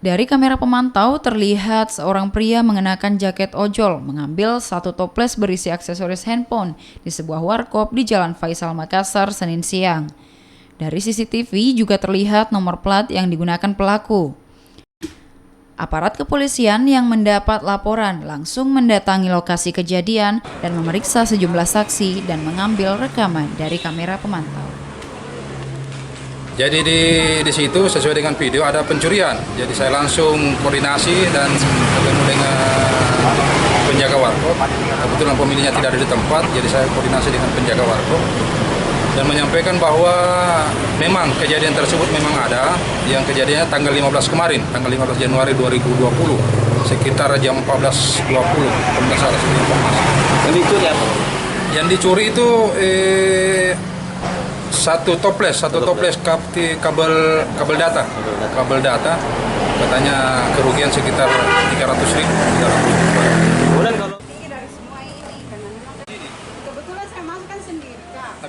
Dari kamera pemantau terlihat seorang pria mengenakan jaket ojol mengambil satu toples berisi aksesoris handphone di sebuah warkop di Jalan Faisal Makassar Senin siang. Dari CCTV juga terlihat nomor plat yang digunakan pelaku. Aparat kepolisian yang mendapat laporan langsung mendatangi lokasi kejadian dan memeriksa sejumlah saksi dan mengambil rekaman dari kamera pemantau. Jadi di situ sesuai dengan video ada pencurian. Jadi saya langsung koordinasi dan ketemu dengan penjaga warkop. Kebetulan pemiliknya tidak ada di tempat, jadi saya koordinasi dengan penjaga warkop dan menyampaikan bahwa memang kejadian tersebut memang ada. Yang kejadiannya tanggal 15 kemarin, tanggal 15 Januari 2020, sekitar jam 14.20 kalau nggak salah informasi. Yang dicuri apa? Yang dicuri itu satu toples kabel data, katanya kerugian sekitar 300.000